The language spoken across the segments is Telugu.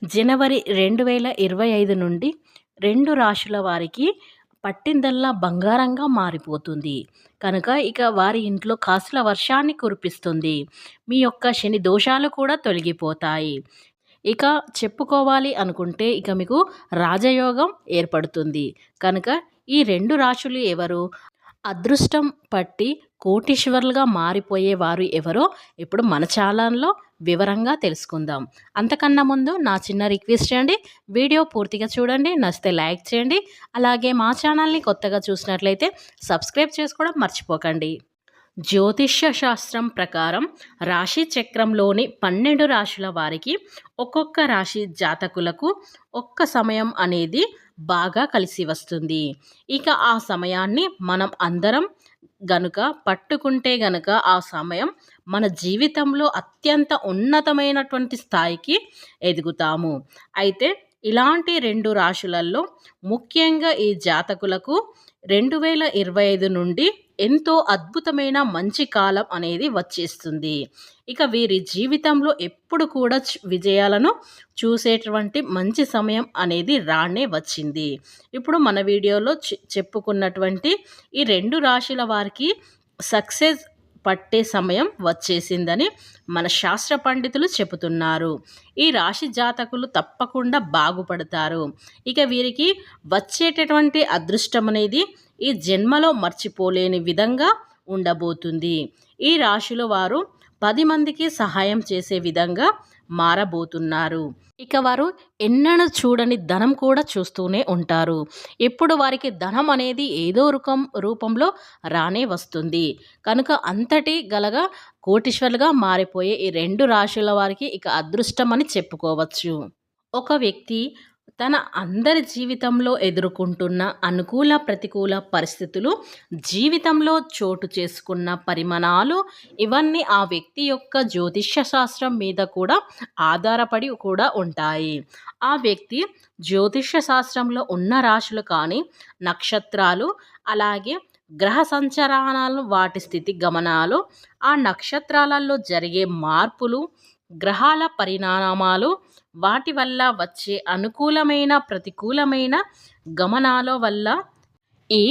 జనవరి 2025 నుండి 2 రాశుల వారికి పట్టిందల్లా బంగారంగా మారిపోతుంది. కనుక ఇక వారి ఇంట్లో కాసుల వర్షాన్ని కురిపిస్తుంది. మీ యొక్క శని దోషాలు కూడా తొలగిపోతాయి. ఇక చెప్పుకోవాలి అనుకుంటే ఇక మీకు రాజయోగం ఏర్పడుతుంది. కనుక ఈ 2 రాశులు ఎవరు? అదృష్టం పట్టి కోటీశ్వరులుగా మారిపోయేవారు ఎవరో ఇప్పుడు మన ఛానల్లో వివరంగా తెలుసుకుందాం. అంతకన్నా ముందు నా చిన్న రిక్వెస్ట్ అండి, వీడియో పూర్తిగా చూడండి, నచ్చితే లైక్ చేయండి. అలాగే మా ఛానల్ని కొత్తగా చూసినట్లయితే సబ్స్క్రైబ్ చేసుకోవడం మర్చిపోకండి. జ్యోతిష్య శాస్త్రం ప్రకారం రాశి చక్రంలోని 12 రాశుల వారికి ఒక్కొక్క రాశి జాతకులకు ఒక్క సమయం అనేది బాగా కలిసి వస్తుంది. ఇక ఆ సమయాన్ని మనం అందరం గనుక పట్టుకుంటే గనుక ఆ సమయం మన జీవితంలో అత్యంత ఉన్నతమైనటువంటి స్థాయికి ఎదుగుతాము. అయితే ఇలాంటి 2 రాశులలో ముఖ్యంగా ఈ జాతకులకు 2025 నుండి ఎంతో అద్భుతమైన మంచి కాలం అనేది వచ్చేస్తుంది. ఇక వీరి జీవితంలో ఎప్పుడు కూడా విజయాలను చూసేటువంటి మంచి సమయం అనేది రానే వచ్చింది. ఇప్పుడు మన వీడియోలో చెప్పుకున్నటువంటి ఈ 2 రాశుల వారికి సక్సెస్ పట్టే సమయం వచ్చేసిందని మన శాస్త్ర పండితులు చెబుతున్నారు. ఈ రాశి జాతకులు తప్పకుండా బాగుపడతారు. ఇక వీరికి వచ్చేటటువంటి అదృష్టం అనేది ఈ జన్మలో మర్చిపోలేని విధంగా ఉండబోతుంది. ఈ రాశిలో వారు 10 మందికి సహాయం చేసే విధంగా మారబోతున్నారు. ఇక వారు ఎన్నడూ చూడని ధనం కూడా చూస్తూనే ఉంటారు. ఎప్పుడు వారికి ధనం అనేది ఏదో రూపంలో రానే వస్తుంది. కనుక అంతటి గలగా కోటీశ్వరులుగా మారిపోయే ఈ 2 రాశుల వారికి ఇక అదృష్టం అని చెప్పుకోవచ్చు. ఒక వ్యక్తి తన అందరి జీవితంలో ఎదుర్కొంటున్న అనుకూల ప్రతికూల పరిస్థితులు, జీవితంలో చోటు చేసుకున్న పరిమాణాలు ఇవన్నీ ఆ వ్యక్తి యొక్క జ్యోతిష్య శాస్త్రం మీద కూడా ఆధారపడి కూడా ఉంటాయి. ఆ వ్యక్తి జ్యోతిష్య శాస్త్రంలో ఉన్న రాశులు కానీ, నక్షత్రాలు, అలాగే గ్రహ సంచలనాలు, వాటి స్థితి గమనాలు, ఆ నక్షత్రాలలో జరిగే మార్పులు, గ్రహాల పరిణామాలు, వాటి వల్ల వచ్చే అనుకూలమైన ప్రతికూలమైన గమనాల వల్ల ఈ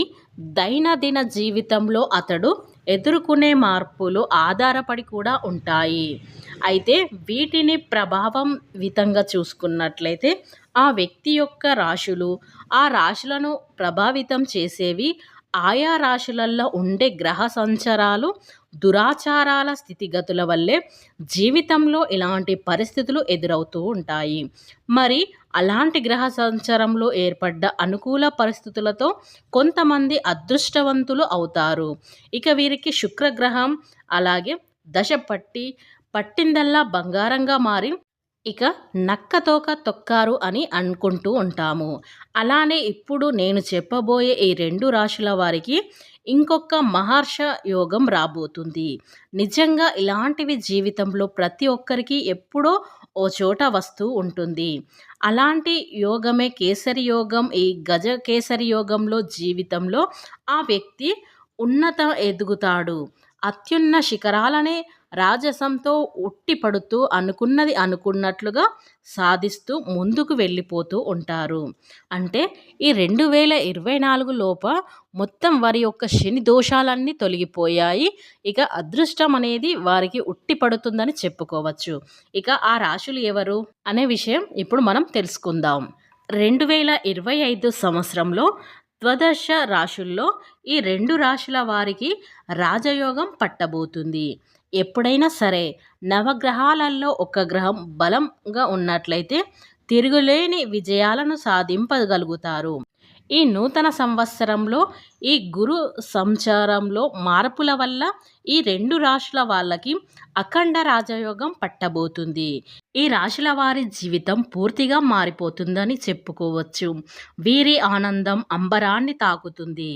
దైనందిన జీవితంలో అతడు ఎదుర్కొనే మార్పులు ఆధారపడి కూడా ఉంటాయి. అయితే వీటిని ప్రభావితంగా చూసుకున్నట్లయితే ఆ వ్యక్తి యొక్క రాశులు, ఆ రాశులను ప్రభావితం చేసేవి ఆయా రాశులలో ఉండే గ్రహ సంచారాలు, దురాచారాల స్థితిగతుల వల్లే జీవితంలో ఇలాంటి పరిస్థితులు ఎదురవుతూ ఉంటాయి. మరి అలాంటి గ్రహ సంచారంలో ఏర్పడ్డ అనుకూల పరిస్థితులతో కొంతమంది అదృష్టవంతులు అవుతారు. ఇక వీరికి శుక్రగ్రహం అలాగే దశ పట్టిందల్లా బంగారంగా మారి ఇక నక్కతోక తొక్కారు అని అనుకుంటూ ఉంటాము. అలానే ఇప్పుడు నేను చెప్పబోయే ఈ 2 రాశుల వారికి ఇంకొక మహర్ష యోగం రాబోతుంది. నిజంగా ఇలాంటివి జీవితంలో ప్రతి ఒక్కరికి ఎప్పుడో ఓ చోట వస్తూ ఉంటుంది. అలాంటి యోగమే కేసరి యోగం. ఈ గజ కేసరి యోగంలో జీవితంలో ఆ వ్యక్తి ఉన్నత ఎదుగుతాడు. అత్యున్న శిఖరాలనే రాజసంతో ఉట్టిపడుతూ అనుకున్నది అనుకున్నట్లుగా సాధిస్తూ ముందుకు వెళ్ళిపోతూ ఉంటారు. అంటే ఈ 2024 లోప మొత్తం వారి యొక్క శని దోషాలన్నీ తొలగిపోయాయి. ఇక అదృష్టం అనేది వారికి ఉట్టిపడుతుందని చెప్పుకోవచ్చు. ఇక ఆ రాశులు ఎవరు అనే విషయం ఇప్పుడు మనం తెలుసుకుందాం. 2025 సంవత్సరంలో ద్వాదశ రాశుల్లో ఈ 2 రాశుల వారికి రాజయోగం పట్టబోతుంది. ఎప్పుడైనా సరే నవగ్రహాలలో ఒక గ్రహం బలంగా ఉన్నట్లయితే తిరుగులేని విజయాలను సాధింపగలుగుతారు. ఈ నూతన సంవత్సరంలో ఈ గురు సంచారంలో మార్పుల వల్ల ఈ 2 రాశుల వాళ్ళకి అఖండ రాజయోగం పట్టబోతుంది. ఈ రాశుల వారి జీవితం పూర్తిగా మారిపోతుందని చెప్పుకోవచ్చు. వీరి ఆనందం అంబరాన్ని తాకుతుంది.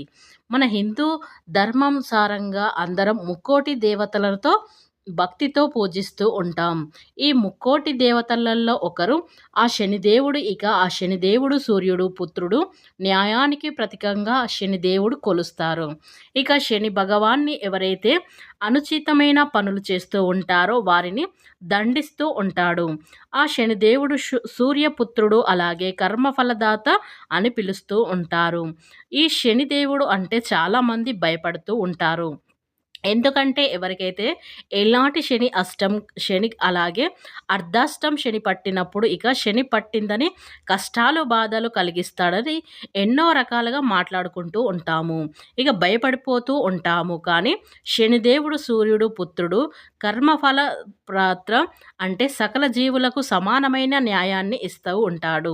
మన హిందూ ధర్మానుసారంగా అందరం ముక్కోటి దేవతలతో భక్తితో పూజిస్తూ ఉంటాం. ఈ ముక్కోటి దేవతలలో ఒకరు ఆ శనిదేవుడు. ఇక ఆ శనిదేవుడు సూర్యుడు పుత్రుడు. న్యాయానికి ప్రతీకంగా శనిదేవుడు కొలుస్తారు. ఇక శని భగవాన్ని ఎవరైతే అనుచితమైన పనులు చేస్తూ ఉంటారో వారిని దండిస్తూ ఉంటాడు. ఆ శనిదేవుడు సూర్యపుత్రుడు, అలాగే కర్మఫలదాత అని పిలుస్తూ ఉంటారు. ఈ శనిదేవుడు అంటే చాలామంది భయపడుతూ ఉంటారు. ఎందుకంటే ఎవరికైతే ఎలాంటి శని అలాగే అర్ధాష్టం శని పట్టినప్పుడు ఇక శని పట్టిందని కష్టాలు బాధలు కలిగిస్తాడని ఎన్నో రకాలుగా మాట్లాడుకుంటూ ఉంటాము. ఇక భయపడిపోతూ ఉంటాము. కానీ శనిదేవుడు సూర్యుడు పుత్రుడు, కర్మఫల పాత్ర అంటే సకల జీవులకు సమానమైన న్యాయాన్ని ఇస్తూ ఉంటాడు.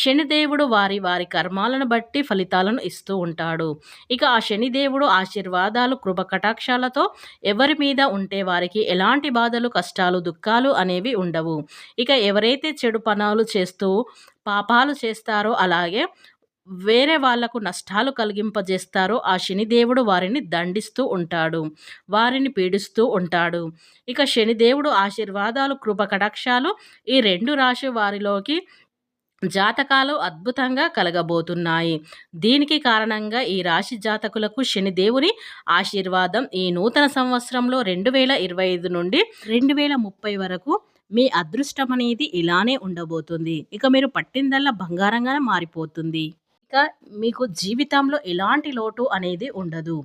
శనిదేవుడు వారి వారి కర్మాలను బట్టి ఫలితాలను ఇస్తూ ఉంటాడు. ఇక ఆ శనిదేవుడు ఆశీర్వాదాలు కృప కటాక్షాలతో ఎవరి మీద ఉంటే వారికి ఎలాంటి బాధలు కష్టాలు దుఃఖాలు అనేవి ఉండవు. ఇక ఎవరైతే చెడు పనులు చేస్తూ పాపాలు చేస్తారో, అలాగే వేరే వాళ్లకు నష్టాలు కలిగింపజేస్తారో ఆ శనిదేవుడు వారిని దండిస్తూ ఉంటాడు, వారిని పీడిస్తూ ఉంటాడు. ఇక శనిదేవుడు ఆశీర్వాదాలు కృప కటాక్షాలు ఈ 2 రాశి వారిలోకి జాతకాలు అద్భుతంగా కలగబోతున్నాయి. దీనికి కారణంగా ఈ రాశి జాతకులకు శనిదేవుని ఆశీర్వాదం ఈ నూతన సంవత్సరంలో 2025 నుండి 2030 వరకు మీ అదృష్టం అనేది ఇలానే ఉండబోతుంది. ఇక మీరు పట్టిందల్లా బంగారంగానే మారిపోతుంది. ఇక మీకు జీవితంలో ఎలాంటి లోటు అనేది ఉండదు.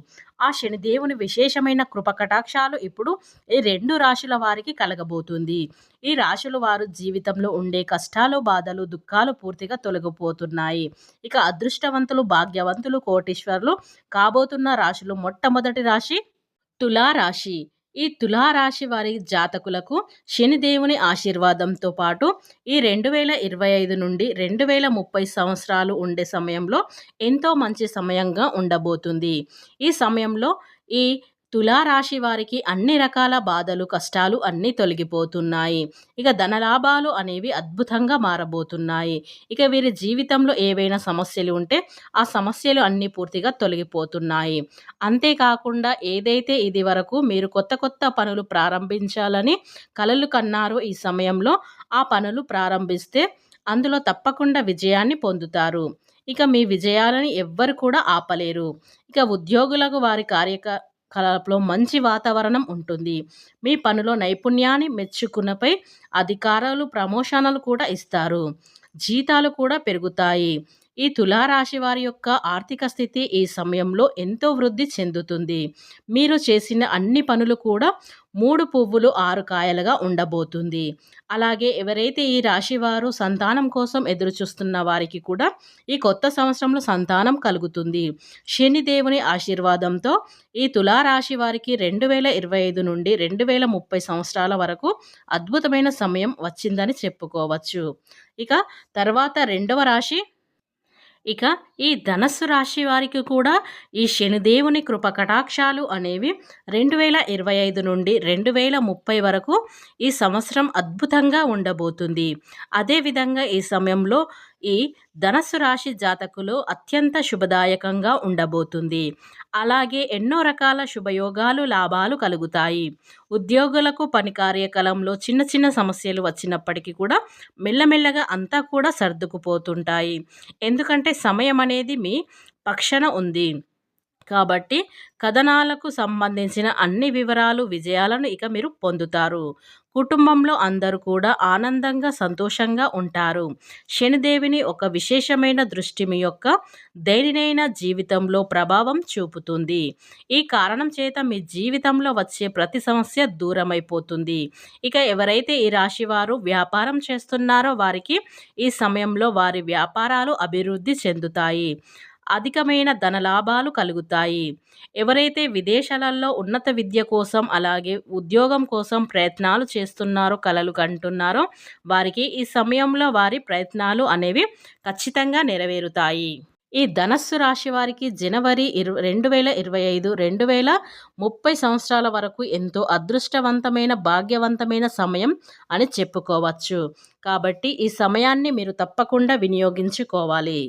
ఆ శనిదేవుని విశేషమైన కృప కటాక్షాలు ఇప్పుడు ఈ 2 రాశుల వారికి కలగబోతుంది. ఈ రాశుల వారు జీవితంలో ఉండే కష్టాలు బాధలు దుఃఖాలు పూర్తిగా తొలగిపోతున్నాయి. ఇక అదృష్టవంతులు భాగ్యవంతులు కోటీశ్వరులు కాబోతున్న రాశులు మొట్టమొదటి రాశి తులారాశి. ఈ తులారాశి వారి జాతకులకు శనిదేవుని ఆశీర్వాదంతో పాటు ఈ 2025 నుండి 2030 సంవత్సరాలు ఉండే సమయంలో ఎంతో మంచి సమయంగా ఉండబోతుంది. ఈ సమయంలో ఈ తులారాశి వారికి అన్ని రకాల బాధలు కష్టాలు అన్నీ తొలగిపోతున్నాయి. ఇక ధనలాభాలు అనేవి అద్భుతంగా మారబోతున్నాయి. ఇక వీరి జీవితంలో ఏవైనా సమస్యలు ఉంటే ఆ సమస్యలు అన్నీ పూర్తిగా తొలగిపోతున్నాయి. అంతేకాకుండా ఏదైతే ఇది వరకు మీరు కొత్త కొత్త పనులు ప్రారంభించాలని కలలు కన్నారో ఈ సమయంలో ఆ పనులు ప్రారంభిస్తే అందులో తప్పకుండా విజయాన్ని పొందుతారు. ఇక మీ విజయాలని ఎవ్వరు కూడా ఆపలేరు. ఇక ఉద్యోగులకు వారి కళలో మంచి వాతావరణం ఉంటుంది. మీ పనిలో నైపుణ్యాన్ని మెచ్చుకున్నపై అధికారులు ప్రమోషన్లు కూడా ఇస్తారు. జీతాలు కూడా పెరుగుతాయి. ఈ తులారాశి వారి యొక్క ఆర్థిక స్థితి ఈ సమయంలో ఎంతో వృద్ధి చెందుతుంది. మీరు చేసిన అన్ని పనులు కూడా 3 పువ్వులు 6 కాయలుగా ఉండబోతుంది. అలాగే ఎవరైతే ఈ రాశి వారు సంతానం కోసం ఎదురు చూస్తున్న వారికి కూడా ఈ కొత్త సంవత్సరంలో సంతానం కలుగుతుంది. శనిదేవుని ఆశీర్వాదంతో ఈ తులారాశి వారికి 2025 నుండి 2030 సంవత్సరాల వరకు అద్భుతమైన సమయం వచ్చిందని చెప్పుకోవచ్చు. ఇక తర్వాత రెండవ రాశి ఇక ఈ ధనస్సు రాశి వారికి కూడా ఈ శనిదేవుని కృప కటాక్షాలు అనేవి 2025 నుండి 2030 వరకు ఈ సంవత్సరం అద్భుతంగా ఉండబోతుంది. అదేవిధంగా ఈ సమయంలో ఈ ధనస్సు రాశి జాతకులు అత్యంత శుభదాయకంగా ఉండబోతుంది. అలాగే ఎన్నో రకాల శుభయోగాలు లాభాలు కలుగుతాయి. ఉద్యోగులకు పని కార్యకలాపంలో చిన్న చిన్న సమస్యలు వచ్చినప్పటికీ కూడా మెల్లమెల్లగా అంతా కూడా సర్దుకుపోతుంటాయి. ఎందుకంటే సమయం అనేది మీ పక్షాన ఉంది. కాబట్టి కథనాలకు సంబంధించిన అన్ని వివరాలు విజయాలను ఇక మీరు పొందుతారు. కుటుంబంలో అందరూ కూడా ఆనందంగా సంతోషంగా ఉంటారు. శనిదేవిని ఒక విశేషమైన దృష్టి మీ యొక్క దేనినైనా జీవితంలో ప్రభావం చూపుతుంది. ఈ కారణం చేత మీ జీవితంలో వచ్చే ప్రతి సమస్య దూరమైపోతుంది. ఇక ఎవరైతే ఈ రాశి వారు వ్యాపారం చేస్తున్నారో వారికి ఈ సమయంలో వారి వ్యాపారాలు అభివృద్ధి చెందుతాయి. అధికమైన ధనలాభాలు కలుగుతాయి. ఎవరైతే విదేశాలలో ఉన్నత విద్య కోసం అలాగే ఉద్యోగం కోసం ప్రయత్నాలు చేస్తున్నారో కలలు కంటున్నారో వారికి ఈ సమయంలో వారి ప్రయత్నాలు అనేవి ఖచ్చితంగా నెరవేరుతాయి. ఈ ధనస్సు రాశి వారికి జనవరి 2025 2030 సంవత్సరాల వరకు ఎంతో అదృష్టవంతమైన భాగ్యవంతమైన సమయం అని చెప్పుకోవచ్చు. కాబట్టి ఈ సమయాన్ని మీరు తప్పకుండా వినియోగించుకోవాలి.